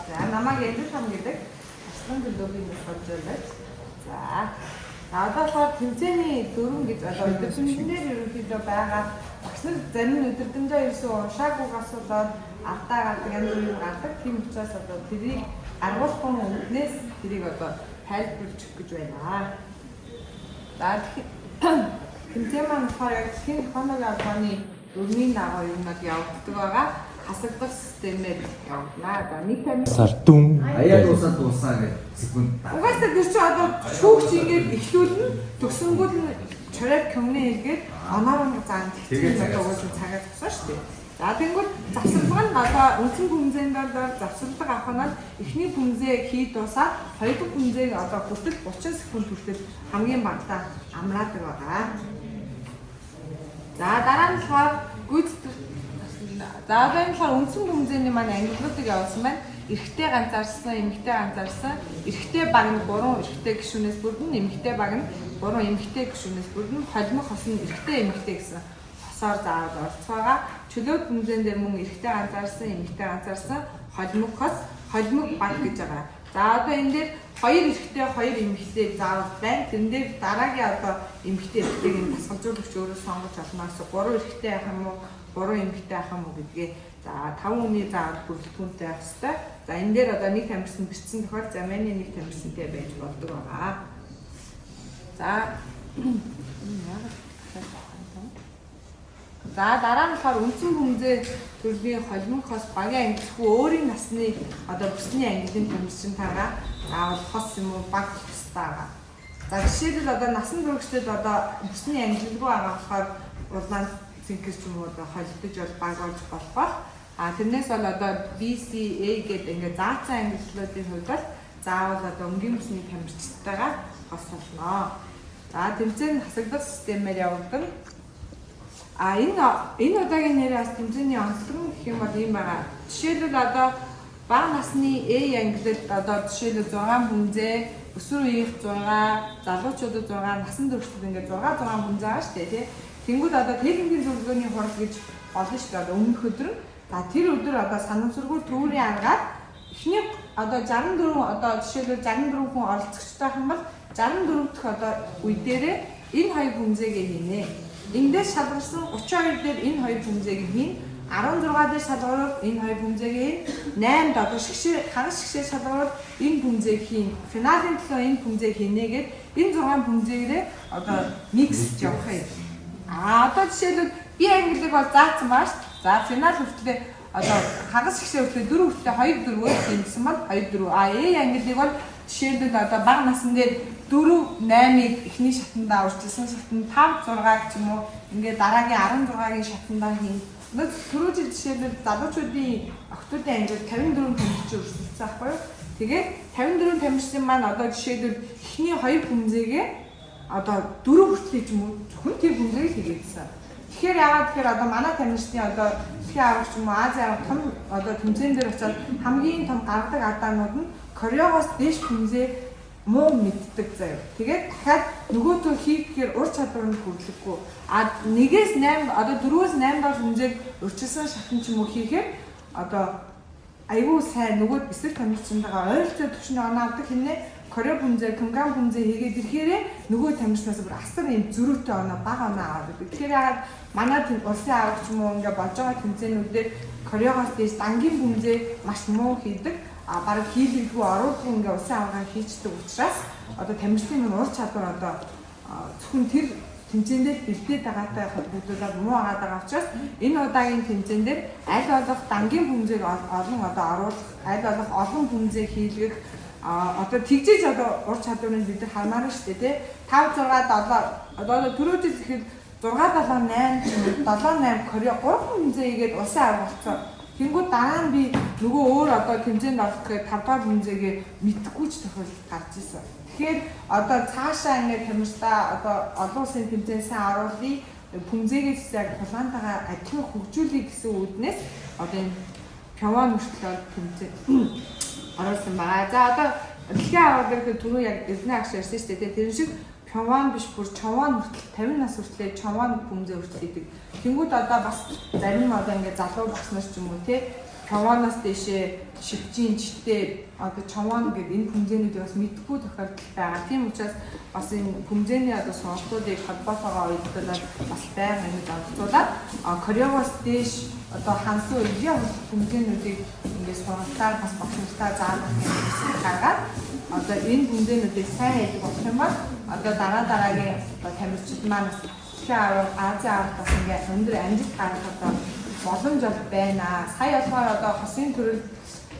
За намайг Эндүр хам гэдэг Аслан клубын хожуулаад. За одоо болохоор тэмцээний дөрөв гэж одоо өдөржиндээр ерөнхийдөө байгаа. Багш нар зарим нь өдөржиндөө ерөөсөө уншаагүйгаас болоод артаа гардаг янз бүрийн гардаг. Тийм учраас одоо тэрийг аргуулсан үднээс тэрийг одоо тайлбарлаж өгөх гэж байна. За тэмцээн маань болохоор яг шинэ хоног албаны өрмийн дагуу юм бол явагддаг байгаа. Хасагдах системээр явагдана. За нэг тамир дүн аяа дуусаа гэж секунд. Угаасаа тэр чинь одоо шүүгч ингээд эхлүүлнэ төгсөнгүүд нь чороод комны хийгээд оноор нь заан тэгчихсэн одоо угаасаа цагаа тусаа шүү дээ. За тэнгууд завсарлага нь одоо үндсэн бүмзэнд бол завсарлага авах нь эхний бүмзээ хий дуусаад хоёр дахь бүмзээг одоо хүртэл 30 секунд хүртэл хамгийн багтаа амраадаг байгаа. За дараа нь болохоор гүйцэтгэх. За одоо энэ болохоор үндсэн бүмзэний маань ангиллуудыг явуулсан байна. Эрэгтэй ганцаарсан, эмэгтэй ганцаарсан. Эрэгтэй баг нь 3 эрэгтэй гишүүнээс бүрдэн, эмэгтэй баг нь 3 эмэгтэй гишүүнээс бүрдэн. Холимог хос нь эрэгтэй эмэгтэй гэсэн хосоор заавал оролцоогоо. Чөлөөт бүмзэн дээр мөн эрэгтэй ганцаарсан, эмэгтэй ганцаарсан, холимог хос, холимог баг гэж байгаа. За одоо энэ дээр 2 эрэгтэй, 2 эмэгтэй заавал байна. Тэрэн дээр дараагийн одоо эмэгтэй эрэгтэйг нь тасгалжуулагч өөрөө сонгож олноос 3 эрэгтэй ах юм уу, 3 эмэгтэй ах юм уу гэдгээ за 5 хүний заавал бүрэлдэхүүнтэй байх хэрэгтэй. За энэ дээр одоо нэг тамирчин бичсэн тохиол замын нэг тамирчинтэй байж болдог байгаа. За за дараа нь болохоор үндсэн бүмзээ төрлийн холимог хос багийн ангилахгүй өөрийн насны одоо бүсний ангилын тамирчин тагаа заавал хос юм уу баг хостайгаа. За жишээлбэл одоо насан туршид одоо бүсний ангилгүй байгаа болохоор улаан цэнхэр ч юм уу одоо холдож бол баг болж болох бах. А тэрнээс бол одоо BCA гэдэг ингээд заацсан ангиллуудын хувьд бол заавал одоо өнгийн бүсний тамирчдтайгаа хос болно. За тэмцээн хасагдах системээр явагдана. А энэ удаагийн нэрээ бас тэмцээний онцлог гэх юм бол ийм байгаа. Жишээлбэл одоо бага насны A ангилалд одоо жишээлбэл 6 бүмзээ, өсвөр үеийнх 6, залуучуудад 6, насан туршид ингээд 6 бүмзээ байгаа шүү дээ тий. Тэнгүүд одоо техникийн зөвлөгөөний хурал гэж болно шүү дээ. Одоо өмнөх өдөр нь. За тэр өдөр одоо санамсаргүй төвөрийн аргаар эхний одоо 64 одоо жишээлбэл 64 хүн оролцогчтой юм бол 64 дахь одоо үе дээрээ энэ хоёр бүмзээгээ хийнэ. Эндээс шалгарсан 32 дээр энэ хоёр бүмзээг хийн, 16 дээр шалгаруул энэ хоёр бүмзээг хийн, 8-д одоо хагас шгшээ шалгаруул энэ бүмзээг хийн. Финалийн төлөө энэ бүмзээг хийнэгээд энэ 6 бүмзээгээрээ одоо микс явах юм. Одоо жишээлбэл би ангиллыг бол заасан маш. За финал хүртлээр одоо хагас шгшээ хүртлээр 4 хүртлээр 2-4-өө хийнсэн бол 2-4. А ангиллыг бол жишээлбэл одоо бага насн дээр 4-8-ыг эхний шатандаа урьдчилсан шатанд 5-6 ч юм уу ингээд дараагийн 16-гийн шатандаа хийн. Нэг түрүү жил жишээлбэл залуучуудын октоодын ангид 54 тамирчин өрсөлдсөн аахгүй юу? Тэгээд 54 тамирчин маань одоо жишээлбэл эхний 2 бүмзээгээ одоо 4 хүртэл ч юм уу зөвхөн тэр бүмзээг хийгээдсэн. Тэгэхээр яагаад тэгэхээр одоо манай тамирчны одоо дэлхийн аврагч юм уу Азийн аврагч том одоо тэмцээн дээр очиод хамгийн том гаргадаг алдаанууд нь Кореогоос дээш бүмзээ муу мэддэг заяа. Тэгээд дахиад нөгөөтөө хийхээр ур чадвар нь хүрлэггүй. А 1-ээс 8 одоо 4-өөс 8 дор бүмзээг өрчилсөн шатан ч юм уу хийхээр одоо айгүй сайн нөгөө эсрэг тамирчинтайгаа ойролцоо төвшний оноо авдаг хинэ Корей бүмзээ, Канган бүмзээ хийгээд ирэхээр нөгөө тамирчнаас бүр асар юм зөрүүтэй оноо бага оноо аваад байдаг. Тэгэхээр яагаад манай улсын аврагч юм уу ингээ болж байгаа тэмцээнүүдээр Кореогоос дээш дангийн бүмзээ маш муу хийдэг. А бараг хийлэггүй оруулахгүй ингээ улсын аварга хийчдэг учраас одоо тамирчны минь ур чадвар одоо зөвхөн тэр тэмцээн дээр бэлдээд байгаатай холбогдуулаад муу агаад байгаа учраас энэ удаагийн тэмцээн дээр аль болох дангийн бүмзээг олон одоо оруулах, аль болох олон бүмзээ хийлгэх одоо тэгжээж одоо ур чадварыг бид нар хармаар шүү дээ тий 5 6 7 одоо түрүү жил ихэд 6 7 8 7 8 Корея 3 бүмзээ хийгээд улсын аварга болцоо. Тэнгүүд дараа нь би нөгөө өөр одоо тэмцээнд орох гэхэд 5 дахь бүмзээгээ мэдхгүй ч тохиолдол гарч ирсэн. Тэгэхээр одоо цаашаа ингээд тамирчдаа одоо олон улсын тэмцээн сайн оруулъя, бүмзээгээс яг Улаантайгаа адилхан хөгжүүлэе гэсэн үүднээс одоо энэ Пяван хүртэл тэмцээн оруулсан байна. За одоо дэлхийн аварга гэхэд түрүү яг Эрдэнэ агш ярьсан шүү дээ. Тэр шиг Пяван биш бүр Чован хүртэл 50 нас хүртэл Чован бүмзээ хүртэл идэг. Тэнгүүд одоо бас зарим одоо ингээд залуу багснаас ч юм уу тий чаванаас дэшээ шивжийн чтэй одоо чаван гэдэг энэ хүмзээнүүдийг бас мэдхгүй тохиолдол байгаа. Тийм учраас бас энэ хүмзээний одоо сонголтуудыг холбоотойгоо уялдуулаад бас байнга ингэж онцлуулаад Кореогоос дээш одоо хансан үеийн хүмзээнүүдийг ингэж сургалтаар бас багшлагтаа заалгах гэсэн гаргаад одоо энэ хүмзээнүүдийг сайн хэлэх болох юм бол одоо дараагийн одоо тамирчид маань Азийн аваад бас ингээ өндөр амжилт гаргах одоо боломж байна. Сая болохоор одоо хосын төрөл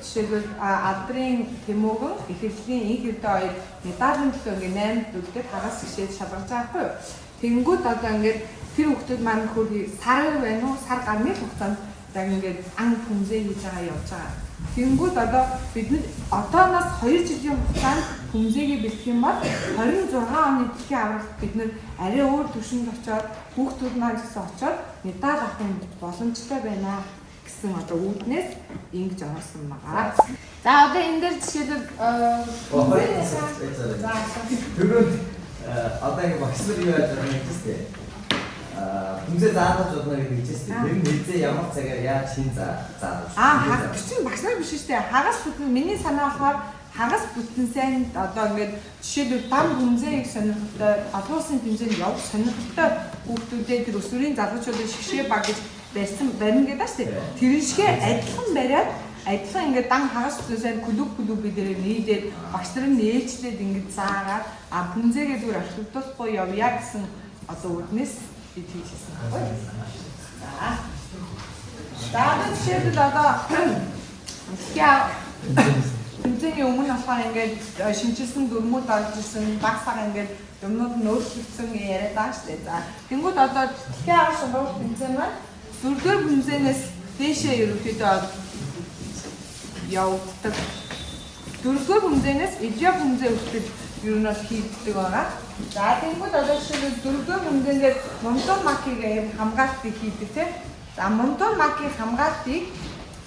жишээлбэл алдрын Тэмүүгэн ихэрхлийн инх хэвдэ хоёр медалийн төлөө ингээ 8 дүлдээ хагас гişээд шалгаж байгаа хгүй юу. Тэнгүүд одоо ингээд тэр хүмүүс маань хөрхий сар байна уу? Сар гарны хугацаанд яг ингээд ан хүмзээ хийж байгаа явж байгаа. Тэнгүүд одоо бид нар одооноос 2 жилийн хугацаанд хүмзээгээ бэлдэх юм бол 26 оны дэлхийн авралт бид нар арай өөр түвшинд очоод хүүхдүүд маань гэсэн очоод медаль авах боломжтой байна гэсэн одоо үүднээс ингэж орсон байгаа. За одоо энэ дээр жишээлбэл Түрүүнд одоо ингэ багшлаг юу яаж байгаа юм гэжтэй. Хүмзээ заалгаж болно гэдэг хэлжсэн. Тэр нь хизээ ямар цагаар яаж шин заалгаж. Хагас чинь багшлаг биш шүү дээ. Хагас бүтэн миний санаа болохоор хагас бүтэн сайн одоо ингээд жишээлбэл дам хүмзээ их сонирхолтой олон улсын хэмжээнд явах сонирхолтой хүүхдүүдээ тэр өсвөрийн залуучуудыг шгшээ баг гэж барьсан барина гэдэг шүү дээ. Тэр шигээ адилхан бариад адилхан ингээд дан хагас бүтэн сайн клуб бид нэр нийлээд багш нарын нээлжлээд ингээд заагаад хүмзээгээ зүгээр архивдуулахгүй явъя гэсэн одоо үднэс бид хийжсэн байна. За жишээлбэл одоо Хүмзээний өмнө болохоор ингээд шинжилсэн дүрмүүд орж ирсэн, баг сар ингээд юмнууд нь өөрчлөгдсөн яриад байгаа шүү дээ. За тэнгууд одоо дэлхийн авах сургууль хүмзээ маань 4-р хүмзээнээс дээшээ ерөнхийдөө явагддаг. 4-р хүмзээнээс ижээ хүмзээ хүртэл ер нь бол хийгддэг байгаа. За тэнгууд одоо жишээлбэл 4-р хүмзээнээр Монтон макийг хамгаалтыг хийдэг тийм. За Монтон макийн хамгаалтыг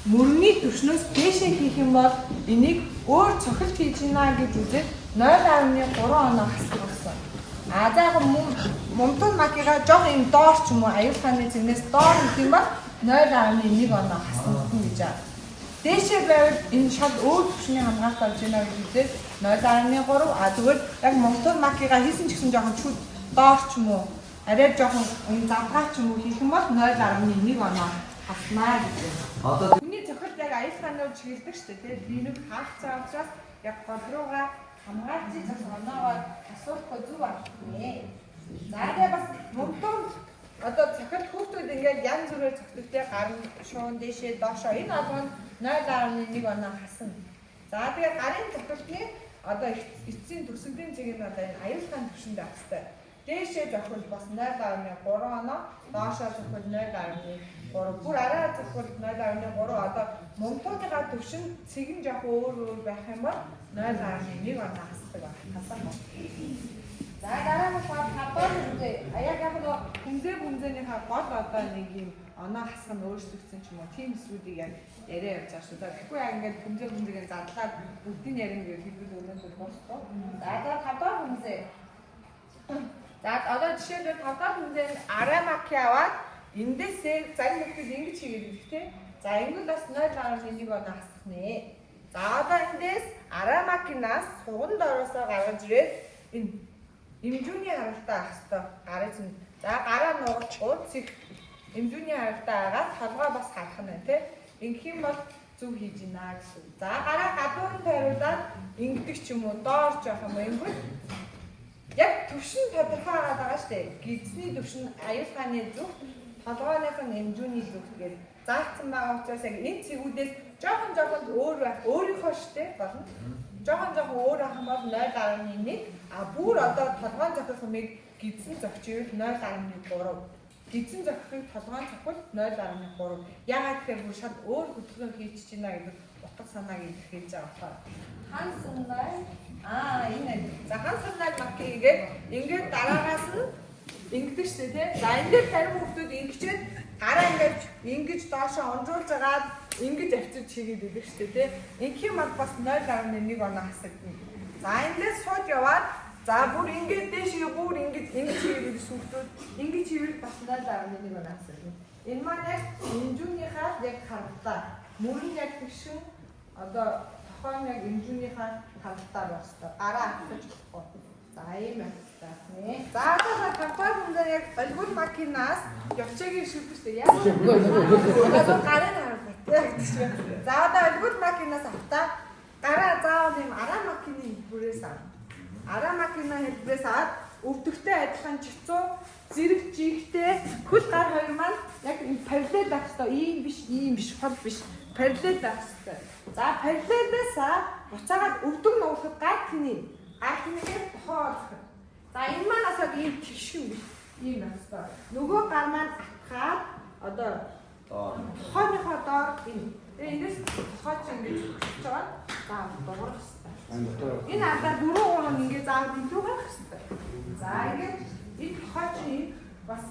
мөрний түвшнөөс дээшээ хийх юм бол энийг өөр цохилт хийж гинэ гэж үзээд 0.3 оноо хасдаг болсон. За яг Монтон макига жоо юм доор ч юм уу аюулхааны цэгнээс доор гэх юм бол 0.1 оноо хасдаг гэж байна. Дээшээ байвал энэ шал өөр түвшний хамгаалт болж гинэ гэж үзээд 0.3 тэгвэл яг Монтон макига хийсэн ч гэсэн жоохон чүүд доор ч юм уу арай жоохон завгаа ч юм уу хийх юм бол 0.1 оноо хаснаа гэж байна. Одоо Хүний цохилт яг аюулхаанаар чиглэдэг шүү дээ. Тэгээд энийг хаах цаа учраас яг гол руугаа хамгаалцыг цас оноогоор асуулахгүй зүг байна. За тэгээд бас Монтон одоо цохилт хүүхдүүд ингээд янз бүрээр цогтөлтэй гарын шуун дээшээ доошоо энэ алганд 0.1 оноо хасна. За тэгээд гарын цохилтны одоо эцсийн төсөвлийн цэгийг нь одоо энэ аюулхааны түвшинд авах хэрэгтэй. Дээшээ зохиол бас 0.3 оноо, доошоо зохиол 0.3. Бүр арай зохиол 0.3 одоо Монтоныгаа төвшин цэг нь жоох өөр байх юм бол 0.1 оноо хасдаг байна. За дараа нь хадаар үзээ. Яг нөгөө хүмзээнийхээ гол одоо нэг юм оноо хасах нь өөрчлөгдсөн ч юм уу. Тийм зүйлийг яг яриа явж байгаа шүү дээ. Тэгэхгүй яг ингээд хүмзээний задлаад бүгдийг ярина гэж хэлбэл өнөөдөр босдоо. За хадаар хүмзээ. За одоо жишээлбэл тавдаар хүмзээ арай маки аваад эндээсээ зарим хүмүүс ингэж хийгээд идэх тийм. За ингэж бас 0.1 оноо хасах нэ. За одоо эндээс арай макинаас суганд ороосоо гаргаж ирээд энэ эмзүүний харалтаа авах хэрэгтэй. Гарын чинь. За гараа нуугч ууцыг эмзүүний харалтаа агаад толгой бас харах нь байна тийм. Ингэх юм бол зүг хийж гинэ гэсэн. За гараа гадуурн тойруулаад ингэдэг ч юм уу доор жоох юм ингэвэл яг төвшин тодорхой байгаа шүү дээ. Гидсний төвшин аюулхааны зүг, толгойных нь эмзүүний зүг гэж заасан байгаа учраас яг энэ цэгүүдээс жоохон өөр байх, өөрийнхөө штэ болно. Жоохон өөр ах юм бол 0.1 бүр одоо толгойн зохих юмыг гидсэн зохичвэл 0.3. Гидсэн зохихыг толгойн зохивол 0.3. Яагаад гэхээр бүр шал өөр хөдөлгөөн хийж байна гэдэг утга санааг илэрхийлж байгаа байна. Хансанай энэ. За хансанай макигээд ингээд дараагаас нь ингэдэг шүү дээ тий. За энэ дээр зарим хүмүүс ингэчээд гараа ингэж доошоо онжуулж агаад ингэж авчиж чигээд идэг шүү дээ тий. Ингэх юм бол бас 0.1 оноо хасагдана. За эндээс сууд яваад за бүр ингэж дээшээ бүр ингэж хийгээд сүрдүүд ингэж хийвэл бас 0.1 оноо хасагдана. Энэ маань яг эмзүүнийхээ яг харалтаа мөрөн яг тэгшин одоо тохойн яг эмзүүнийхээ хангалтаар байх хэрэгтэй. Гараа авчих болохгүй. За ийм байх хэрэгтэй. За одоо тавтар хүндээ яг олигур макинаас явчаагийн шилбэртэй яа. Одоо гарын харах гэдэг. За одоо олигур макинаас автаа гараа заавал ийм араа макины хэлбэрээс авах. Араа макины хэлбэрээс аваад өвдөгтэй адилхан чицүү зэрэг жигтэй хөл гар хоёр маань яг параллел байх хэрэгтэй. Ийм биш, хол биш. Параллел байх хэрэгтэй. За параллелээс буцаагаад өвдөг нуухад гар тний. Гар тнийгээ тохиолох. За энэ маань асаад ийм тэгшин биш. Ийм байх хэрэгтэй. Нөгөө гар маань хаад одоо тохооныхоо доор энэ. Тэгээ энэс тохооч ингэж өгч байгаа. За дуурах хэрэгтэй. Энэ ардаа 4 гурав ингэ заавал энэ рүү гарах хэрэгтэй. За ингэж энэ тохооч ийм бас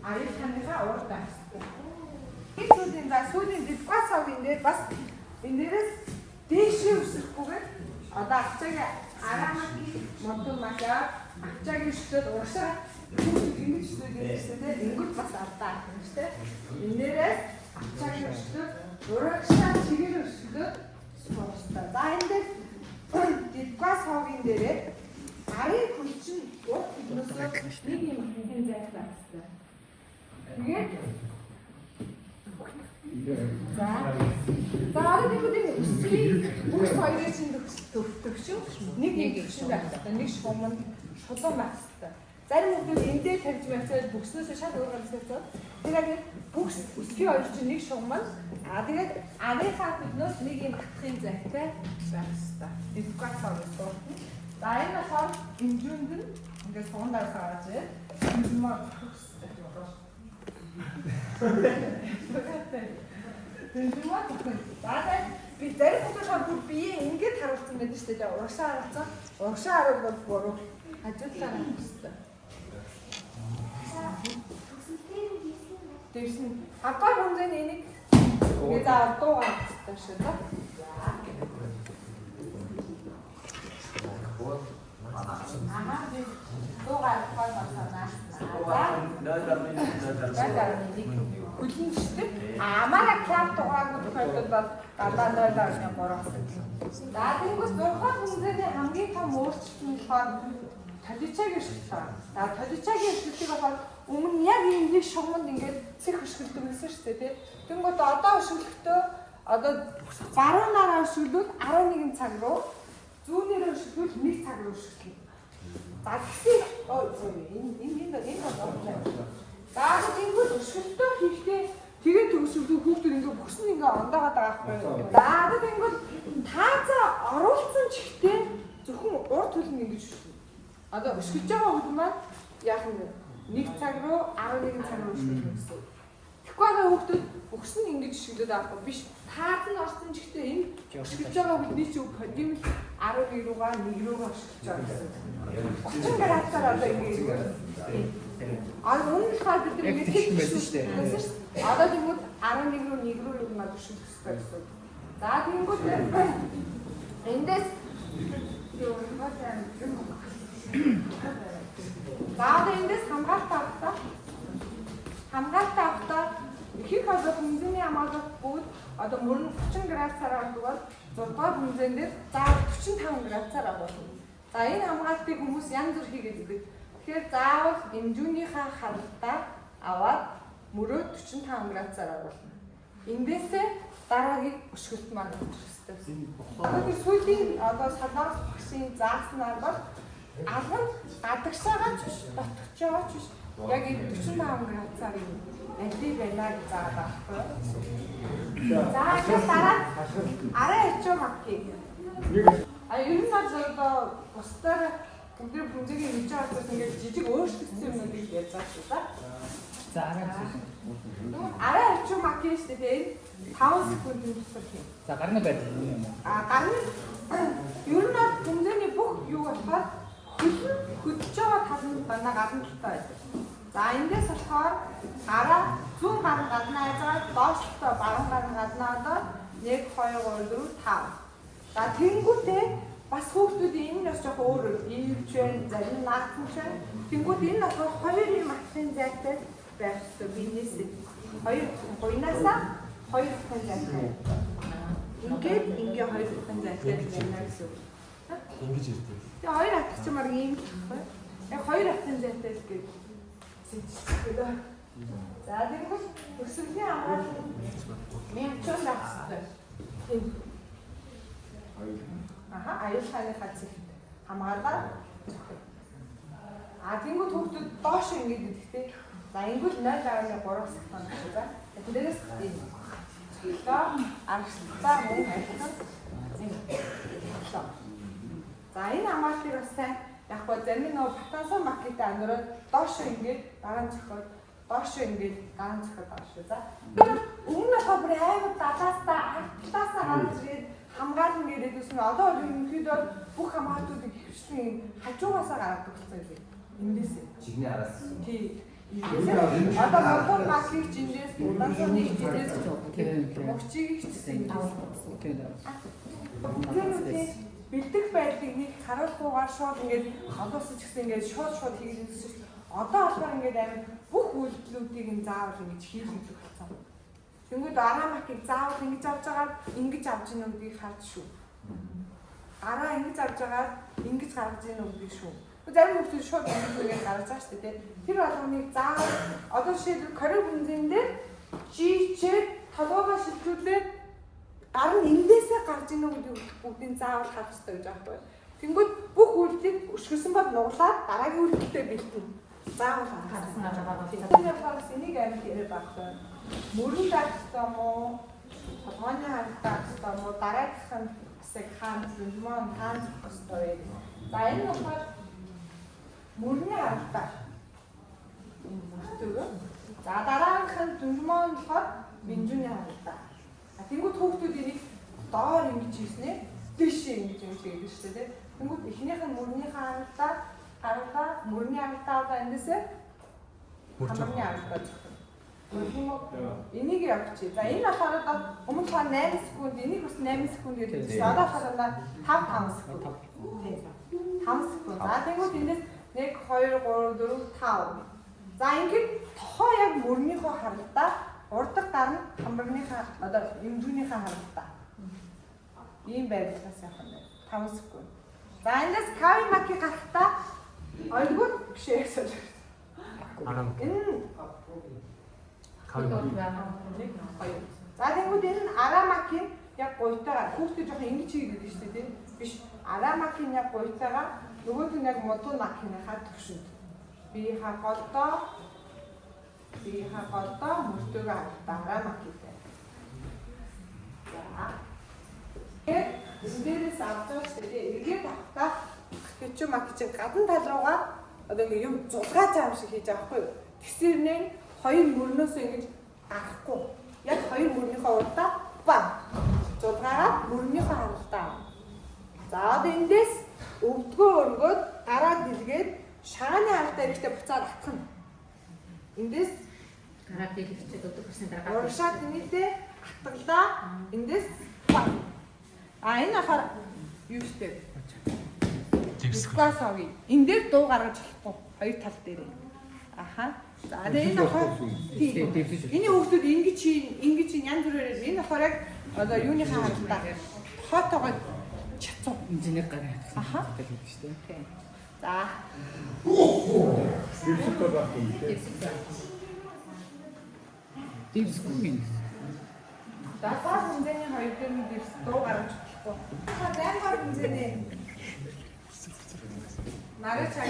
аяг таныхаа урд байх хэрэгтэй. Сүүлийн дидгуа савгийн дээр бас энэ дээрээс дээшээ өсөхгүйгээр одоо ачаагийн арамаки модон мага ачаагийн шүлээд урагшаа ингэж шүлээд ингэж бас алдаа авах юм шүү дээ. Энэ дээрээс ачаагийн шүлээд урагшаа чигээр шүлээд суустай. За энэ дээр дидгуа савгийн дээрээ арын хүчин урд хөднөөсөө нэг юм хэн зайлах хэрэгтэй. Тэгээд за арай тэгвэл өсвийн бүх хоёрын чинь төвшин нэг төвшин байх хэрэгтэй. Нэг шугамд шулуун байх хэрэгтэй. Зарим хүмүүс энэ дээр тавьж байцаад бүкснөөсөө шал өөр гарсаа. Тэр яг бүкс өсвийн хоёр чинь нэг шугамд тэгээд арийнхаа хөднөөс нэг юм атхын зайтай байх хэрэгтэй. Дискват савс. За энэ болохоор эмзүүнд нь ингээд сугандаар сааж энэ маа Тэнцвэр тохиол. За би зарим хүмүүс бүр бие ингэж харуулсан байдаг шүү дээ. Урагшаа харуулсан. Урагшаа харуул бол буруу. Хажуудлаа харах хэрэгтэй. Тэрсэн хагас хүнзэн энийг ингэ заа дуугаа хэрэгтэй шүү дээ. Дуугаа хаваа хүлэнчтэй. Амаараа клап тугаагүй тохиолдолд бол гадаа 0.3. За тэнгуус 6 хүнзэний хамгийн том өөрчлөлт нь болохоор толичагийн шилжлээ. За толичагийн шилжлийг болохоор өмнө яг ийм нэг шугамд ингээд цэх хөшгөлдөг байсан шүү дээ, тий. Тэнгуут одоо хөшгөлөхдөө одоо баруунаараа хөшгөлвөл 11 цаг руу, зүүнээрээ хөшгөлвөл 1 цаг руу хөшгөлнө. За тэгсэн энэ бодлоо. За тэнгуут өшгөлтөө хийхдээ тэгээд төгсөлтөө хүүхдүүд ингээ бүксэн ингээ ондоогоод байгаа байхгүй. За тэнгуут таазаа оруулсан чихтэй зөвхөн урд төлн ингэж өшгөлнө. Одоо өшгөж байгаа хүмүүс маань яах юм бэ? 1 цаг руу 11 цаг руу өшгөлнө гэсэн. Тэгэхгүй байгаа хүүхдүүд бүксэн ингэж өшгөлөд авахгүй биш. Тааз нь орсон чихтэй энэ өшгөж байгаа бидний чинь pandemic 11 руугаа 1 руугаа өшгөж байгаа гэсэн. 30 градусаар одоо ингээ өмнөхөр бид нэг тийм байсан шүү дээ. Одоо тэгвэл 11 руу 1 руу юм авчих хэрэгтэй гэсэн. За тэгвэл эндээс эндээс хамгаалалтаа авахтаа их одоо хүнзэний хамгаалалт бүгд одоо мөрөн 30 градусаар авдаг бол 6 дугаар хүнзэн дээр заавал 45 градусаар авах. За энэ хамгаалтыг хүмүүс янз бүр хийгээд идэг. Тэгэхээр заавал эмзүүнийхээ хангалтаа аваад мөрөө 45 градусаар оруулна. Эндээсээ дараагийн өшгөлт маань өгөх хэрэгтэй. Тэгэхээр сүүлийн одоо салаас багшийн зааснаар бол алганд гадагшаагаа ч биш, дотгоч яваач биш. Яг энэ 45 градусаар алий байна гэж заагаад байхгүй. За тэгэхээр дараа арай ачаа макки. Ер нь одоо бусдаар бүгд бүнзэгийн хийж байгаас ингээд жижиг өөрчлөлтсөн юмнуудыг яаж заах вэ? За арай ачаа макки шүү дээ. 5 секундын дотор хийн. За гарны байдал юу юм бэ? Гарны ер нь бүнзэний бүх юу болохоор хөдөж байгаа талын дандаа гадна талтай байдаг. За эндээс болохоор гараа зүүн гарна гадна айзгаа доошлоо баруун гарна гадна одоо 1 2 3 4 5. За тэнгүүтээ бас хүүхдүүдийн энэ бас жоох өөр ийвч байна, зарим наадсан ч байна. Тэнгүүд энэ болохоор 2 юм ахын зайтай байх хэрэгтэй. Бизнес 2 гуйнаасаа хоёр дахин зайтай. Ингээд ингээ хоёр дахин зайтай байна гэсэн үг. Ингэж ирдэг. Тэгээ хоёр хатах ч мар ийм гэхгүй. Яг хоёр дахин зайтай л гэж зэжчихлээ. За тэгвэл өсвөрийн хамгаалал мянчуул авчихсан. Тийм. Аюулхайны хацыг хамгаалаад. Тэнгүүд хүүхдүүд доош ингэж идэхтэй. За ингүүл 0.3 сахтан гэж байна. Тэрээс ийм. Тэгэхээр аргачлалаа мөн хайхсан. За энэ хамгааллыг бас сайн яг зарим нь батансан макетаа андраад доош ингэж дараа нь зохиод доош ингэж дараа нь зохиод байгаа шүү. За өмнө нь бүр аймаг далаастаа алтлаасаа гарч ирээд хамгаална гэдэг үсэн одоо ерөнхийдөө бүх хамгаалтуудыг хөвчлэн хажуугаасаа гараад өгсөн юм. Эндээс Чигний араас. тий. Одоо мотор макийг жинээс дулаасны жинээс мөвчийг хийсэн юм. Бэлдэх байдлыг нэг харуулгүйгээр шууд ингээд одоосч гэсэн ингээд шууд хийгээд ирсэн шүү. Одоо болохоор ингээд амин бүх үйлдэлүүдийг нь заавал ингэж хийх хэрэгтэй болсон. Тэнгүүд араа макийг заавал ингэж авч байгаа ингэж авч ийн гэдгийг харж шүү. Араа ингэж авч байгаа ингэж гаргаж ийн гэдгийг шүү. Зарим хүмүүс шууд ингэж гаргаж байгаа шүү дээ. Тэр болгоныг заавал одоо жишээлбэл корей бензин дээр жичээд толгоогоо шилжүүлээд гар нь эндээсээ гарч ийн гэдгийг бүгдийг заавал харах хэрэгтэй гэж байгаа байхгүй. Тэнгүүд бүх үйлдэлийг өшгөрсөн бод нуглаад дараагийн үйлдэлтэй бэлтэн. Заавал харсан байгаа. Тэр бас энийг амьд яриад байгаа. Мөрөнд авчихсан юм уу? Толгойн ханддаг авчихсан юм уу? Дараагийнх нь хэсэг хаан зүмэн хаан зохистой. За энэ болохоор мөрний ханддаг. За дараагийнх нь зүмэн болохоор бензиний ханддаг. Тэнгүүд хүүхдүүд энийг доор ингэж хийснээр дэшээ ингэж хийдэг шүү дээ. Тэнгүүд эхнийх нь мөрний ханддаг хараа мөрний ханддаг эндээсээ мөрний ханддаг. Энийг явуучих. За энэ болохоор одоо өмнө нь 8 секунд, энийг бас 8 секунд гэдэг чинь одоо хараа 5 секунд. Тийм. 5 секунд. За тэгвэл эндээс 1 2 3 4 5. За ингээд тохоо яг мөрнийхөө харалтаа урдах дараа хамбарныхаа одоо эмзүүнийхээ харалтаа. Ийм байдлаас явах юм байна. 5 секунд. За эндээс кави маки гарахтаа ойгоо бишээ солих. Энэ за тэгвэл энэ арамакийн яг гоётойгоо хүүхдээ жоохон ингэж хийгээд байдаг шүү дээ. Биш арамакийн яг гоётойгоо нөгөөд нь яг модон макиныхаа төвшөнд. Би хагодоо мөртөөгөө хавтаа арамакитэй. За. Эндээс авч байгаа шүү дээ. Эргээд авахтаа хэчүү макич гадна тал руугаа одоо ингэ юм зулгаа цаам шиг хийж байгаа хгүй юу? Тэсэрнээ хоёр мөрнөөс ингэж гарахгүй. Яг хоёр мөрнийхөө урдаа баг. Зулгаараа мөрнийхөө харалтаа. За одоо эндээс өвдгөө өргөөд гараад дэлгээд шагааны харалтаа ихтэй буцаад атгана. Эндээс гараад дэлгэцээд өдөрсөн дараа урагшаад нийтээ атгалаа. Эндээс баг. Энэ ахаар юу штэ? Тэмсгээс энэ дээр дуу гаргаж болохгүй. Хоёр тал дээр. Аха. За энэ ахаар энэ хүүхдүүд ингэж янз бүрээр энэ ахаар яг одоо юуныхаа харалтаа хотоогоо чацуу инженер гараад аха гэдэг шүү дээ. За. Дивсгүй. Дасаа хэмжээний хоёр дээр нь дивс дуу гаргаж болохгүй. Хаан гар хэмжээний Марачаа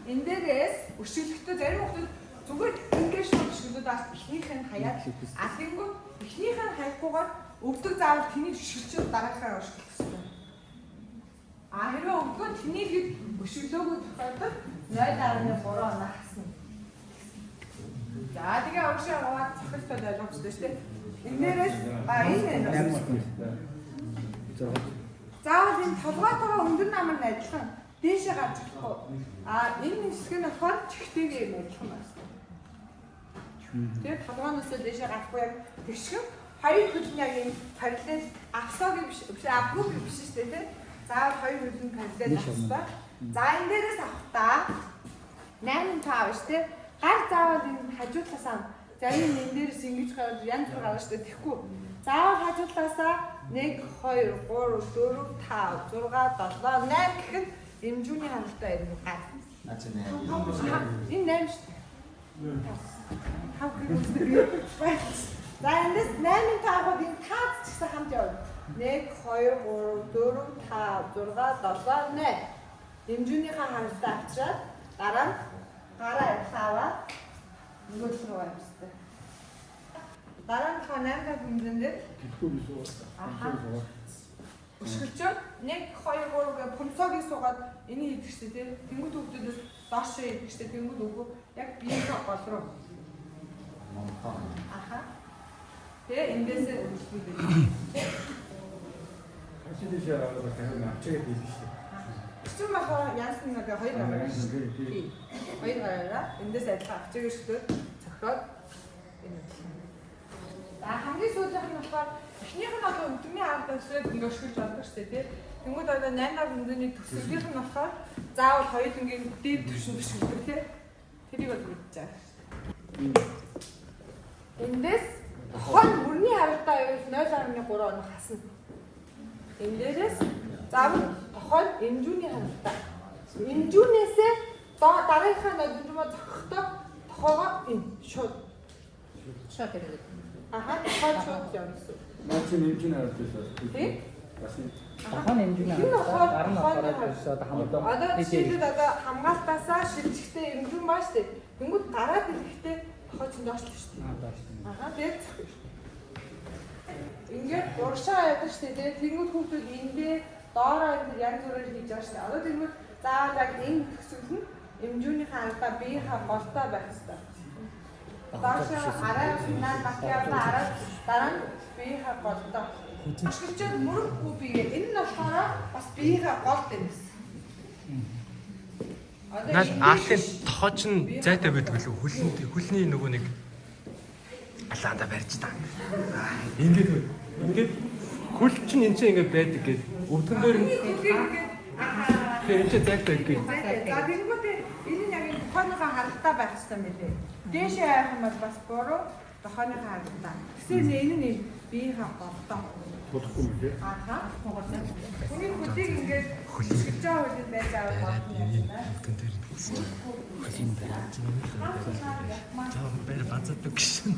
энэ дээрээс өшөглөхдөө зарим хүмүүс зүгээр ингээд шууд өшөглөд бас ихнийх нь хаяад алингууд ихнийх нь хайхгүйгээр өвдөг заавал тэнийг өшөглөж дараахаа өшөглөх хэрэгтэй. Хэрвээ өвдгөө тэнийг өшөглөөгөө тохиолдол 0.3 оноо хасна. За тэгээ уушаа аваад цохилтод ойлгомжтой шүү дээ. Энээрээс энэ заавал энэ толгойтойгоо өндөр намар нь адилхан дээшээ гарч болохгүй. Энэ хэсэг нь болохоор чихтэйгээ юм адилхан байна. Тэгээд толгооноос дээшээ гарахгүй яг тэгшгэн хоёр хөл нь яг энэ параллел аксогийн биш апгүйг биш шүү дээ. Заавал хоёр хөл нь параллел авах. За энэ дээрээс авахтаа 8 5 шүү дээ. Гар заавал энэ хажуу талаас зарим энэ дээрс ингэж гараад янз бүр гарна шүү дээ. Тэгэхгүй. Заавал хажуудлаасаа 1 2 3 4 5 6 7 8 гэх нь эмзүүний хангалттай юм гал. Наач нэ. Энэ 8 шүү дээ. Хав гэх за эндээс 8-ын таагаад энэ таац ч гэсэн хамт явна. 1 2 3 4 5 6 7 8 эмзүүнийхээ хангалттай авчираад дараа нь гараа явахаа нөгөө руу явчихсан. Дараа нь хаа 8 дахь хэмжээндээ Тэтгэв биш үү? аха. Өшгөлчөөд 1 2 3 гэх пунцогийн суугаад энийг хийдэг шүү дээ. Тэнгүүд хөвгдөөс доош хийдэг шүү дээ. Тэнгүүд өгөө яг биеийнхээ гол руу. Аха. Тэгээ эндээсээ өшгөлөө. Хашид шаараа дахин авчиад хийх шүү. Чим бахаа яасан нэг 2 гараа шүү дээ. 2 гараа эндээс адилхан авчиг өшгөлөө цохиод энэ. За хамгийн сүүлийнх нь болохоор эхнийх нь одоо өдөрний арга өсрээд ингээ өшгөлж болдог шүү дээ. Тэнгүүд одоо 8-аар хэмжээний төсөлийнх нь болохоор заавал хоёулангийн дээд түвшинд өшгөлдөг тий. Тэрийг бол мэдчихэж байгаа. Эндээс хон мөрний харагдаа явал 0.3 оног хасна. Эндээс заавал тохиол эмзүүний хангалттай. Эмзүүнээсээ дараагийнхаа нөлөөмөө зохихдоо тохиогоо энэ шууд Шот гэдэг. аха тохиол шууд явуулсан. Наач нэмжин авчихсан. Тий? Бас Тахан эмзүүний дараа нь ороод ирсээд хамтдаа. Одоо жишээлбэл одоо хамгаалтаасаа шилжихтэй эмзүүн баа штэ. Тэнгүүд гараад ирэхдээ тохиол чинь доошлоо штэ. Аха тэгээд зохио. Ингээд уршаа яадаг штэ тэгээд тэнгүүд хүүхдүүд эндээ доороо янз бүрээр хийж байгаа штэ. Одоо тэнгүүд заавал яг энэ төсөл нь эмзүүний хангалттай биеийнхээ голтой байх хэрэгтэй. Доошоо арай наад бакяла арай дараа нь биеийнхээ голтой. Ашиглаж мөрөхгүй биеэ. Энэ нь болохоор бас биеийнхээ гол дэмэс. Наад аатлын тохооч нь зайтай байдаг лөө хөлний нөгөө нэг алаанда барьж та. Ингээд хөл чинь энэ чинь ингээд байдаг гээд өвдгөн дээр нь тэр энэ чинь зайтай гэдэг. За тэнгүүд энэ нь яг энэ тохооныхоо хангалттай байх хэрэгтэй мэлээ. Дээшээ хайх юм бол бас буруу тохооныхоо хангалттай. Гэсэн энэ нь биеийнхээ голтой. болохгүй юм тий. Аха. Хүний хөдийг ингээд хөшгөж байгаа үед байж авах болно. Өвдгөн дээр нь хөлийн барьж байгаа. Таа бэр бацдаг гэсэн.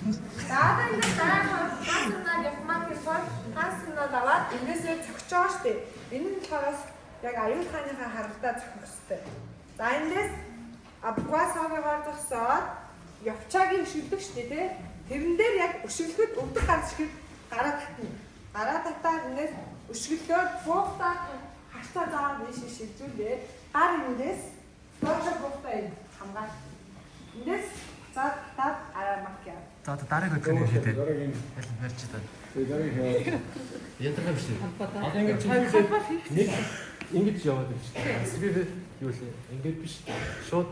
Даа ингээд дараа хасанаар явмаар гэхээр хасанаар аваад эндээсээ цогч байгаа штеп. Энэ нь болохоор яг аюулхааныхаа харагдаа зохих хэрэгтэй. За эндээс абгуасаагаар зогсоод явчаагийн өшгөлдөг штеп тий. Тэрэн дээр яг өшгөлөхөд өвдөг ганц шиг гараа татна. Гараа татаад эндээс өшгөлөөд буухтаа хартаа заагаад ийш шилжүүлээ. Гар эндээс доошо буухтаа энэ хамгаал. Эндээс цаад таад араа макяа. За дараагийн өдрийн хийдэг. Дараагийн Аль барьж та. дараагийн Янтрах биш. Хамтдаа. Одоо ингээд чинь нэг ингэж яваад байна шүү дээ. Эсвэр юу лээ? Ингээд биш. Шууд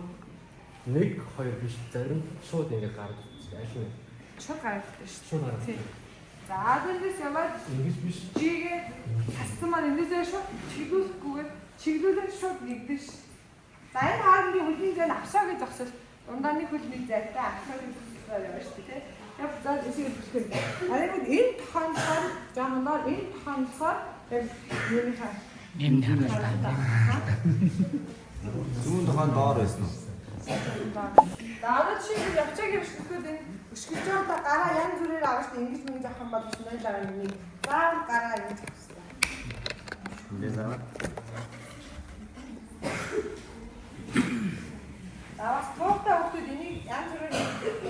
1 2 биш. Зарим шууд ингээд гардаг. Аль нь? Шууд гараад шүү. Шууд гардаг. За эндээс яваад Ингэж биш. чигээ хассан маань эндээсээ шууд чиглүүлэхгүйгээр чиглүүлэн шууд нэгдэж. За энэ хаалны хөлийн зээл авсаа гэж зогсож дундаа нэг хөлний зайтай авсаа гэж зогсоод яваа шүү дээ. Яг за эсийг бүсгэн. Арайг энэ тохиолдолд жамнаар энэ тохиолдолд яг юуны хаа Эмний харагдаа. Зүүн тохон доор байсан уу? За одоо чи явчаагийн өшгөлтөд энэ өшгөлж байгаа гараа янз бүрээр аваад ингэж нэг зах юм бол шинэ дараа нэг заавал гараа ингэж авах хэрэгтэй. Ингээд зараа. Аваас туухтай хүмүүс энийг янз бүрээр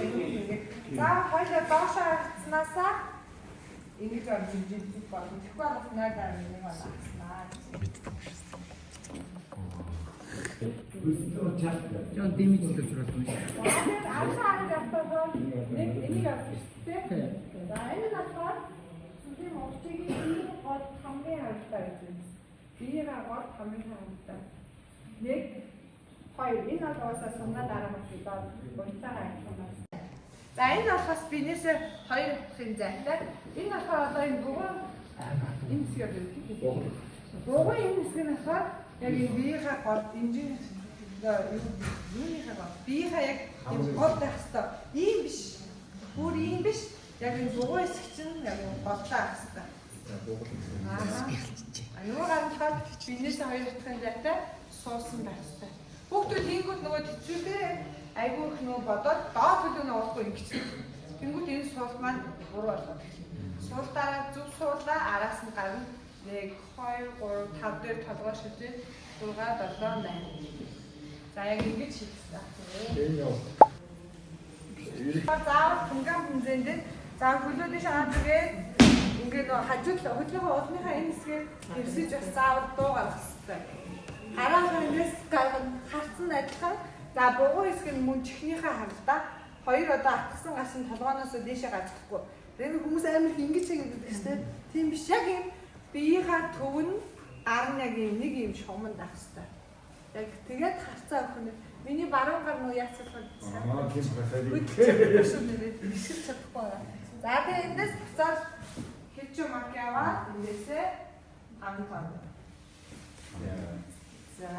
ингэж заавал хоёлоо доошоо харцснаасаа ингэж орж ирж болно. Тэгэхгүй бас нэр дараа нэг байна. Жон дэмэжлэж байна шүү. Архаар явтаа нэг энийг авчихтэй. За энэ болохоор сүлийн уртгийн гол хамгийн хайртай гэж байна. Биеийн гол хамгийн хайртай. Нэг хоёр энэ одоосаа сумна дараа мөчөд гонтаа ажиллана. За энэ болохоос бинээсээ хоёр хин зайтай. Энэ болохоор одоо энэ бүгэн энэ хэсгээр бүгэн энэ хэсэг нь болохоор яг энэ биеийн гол инженер юуныхаа биеийнхаа яг юм гол байх хэвээр ийм биш. Бүр ийм биш. Яг энэ дугуй хэсэг чинь яг бодлоо авах хэрэгтэй. Аюу гарахад бинээс хоёр дахин зайтай суусан байх хэрэгтэй. Бүгд тийгүүд нөгөө тэцүүдээ айгүй их нөгөө бодоод доо төлөө нь уулахгүй ингэж. Тэнгүүд энэ суул маань буруу болоод. Суултаараа зүг суулаа араас нь гарна. 1 2 3 5 дээр толгой шилжээ 6 7 8. За яг ингэж хийх хэрэгтэй. Заавал түнган хэмжээнд за хөлөөдөө шахаад тэгээд ингээд нөгөө хажууд хөдөлгөөн уулныхаа энэ хэсгээр хэвсэж бас заавал дуу гаргах хэрэгтэй. Хараахан ингээс харцсан адилхан за бугуун хэсэг нь мөн чихнийхээ харалтаа хоёр одоо атгсан гасан толгооноос дээшээ гажихгүй. Тэгээд хүмүүс амар их ингэж хийгээд байна. Тийм биш яг юм биеийнхаа төв нь гар нь яг юм нэг юм шуманд авах хэрэгтэй. Яг тэгээд харцаа өгөх нь миний баруун гар нөө яцах вэ? тийм байна. Бишил чадахгүй байна. За тэгээд эндээс буцаад хичүү мак яваа эндээсээ амтаа. За.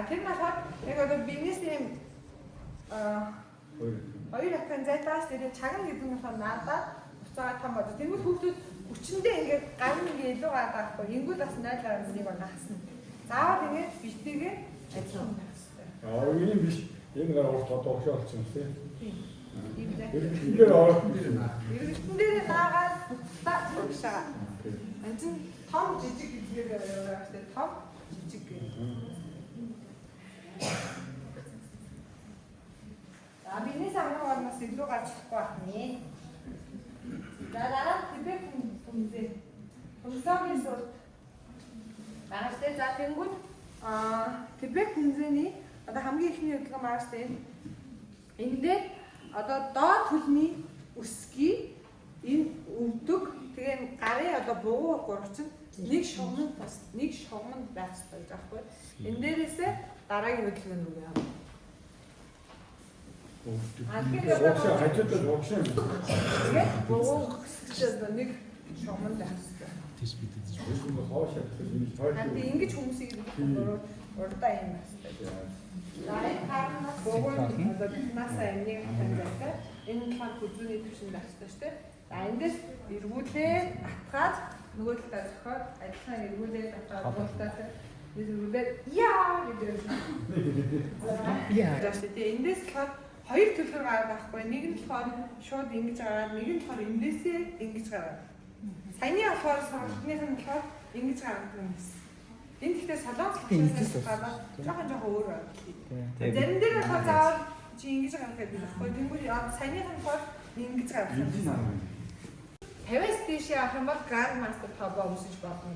Тэр нахад яг одоо бизнес юм хоёр дахин зайтаас тэр чагна гэдэг нь болохоор надад буцаад том бод. Тэнгүүд хүүхдүүд хүчндээ ингээд гар нь илүү гараад байхгүй. Ингүүд бас 0 гараад нэг бол хасна. Заавал ингээд биштэйгээ ажиллах хэрэгтэй. Энэ биш. Энэ гар урт одоо огшоо болсон тийм. Иргэдэн дээр наагаад буцаад өгшаа. Энд том жижиг гэдгээр яваад том жижиг гэх. Бизнес авахнаас илүү гарчихгүй байна. За дараа тэбэг хүмзээ. Хүмсаагийн суул. Багштай за тэнгүүд тэбэг хүмзээний одоо хамгийн ихний хөдөлгөөн мааштай энэ дээр одоо доод хөлний өсгий энэ өвдөг тэгээ гарын одоо бугуу гурвч нэг шугамд бас нэг шугамд байх хэрэгтэй гэж аахгүй. Энэ дээрээсээ дараагийн хөдөлгөөн үг яа. Огшоо хажууд нь огшоо. Тэгээд бугуу өсгөж нэг шугамд байх хэрэгтэй. Ингэж хүмүүсийг урдаа юм байна. Лайк харнаас богоно одоо насаа энийг ханддаг. Энэ талаар хүзүүний төвшин байх хэрэгтэй шүү дээ. За эндээс эргүүлээ атгаад нөгөө талаа зохиод адилхан эргүүлээ атгаад нөгөө талаа эргүүлээ яа гэдэг. Яа. Тэгээд эндээс болохоор хоёр төлөөр гараад байхгүй. Нэг нь болохоор шууд ингэж гараад, нэг нь болохоор эндээсээ ингэж гараад. Саяны болохоор сургалтынх нь болохоор ингэж гараад юм. Энэ гэхдээ солонгос хэлнээс гадаад жоохон өөр байна. Зарим дээр болохоор заавал чи ингэж гарах гэдэг байхгүй. Тэнгүүр саяных нь болохоор ингэж гарах. 50-аас дээш явах юм бол Grandmaster 5 өмсөж болно.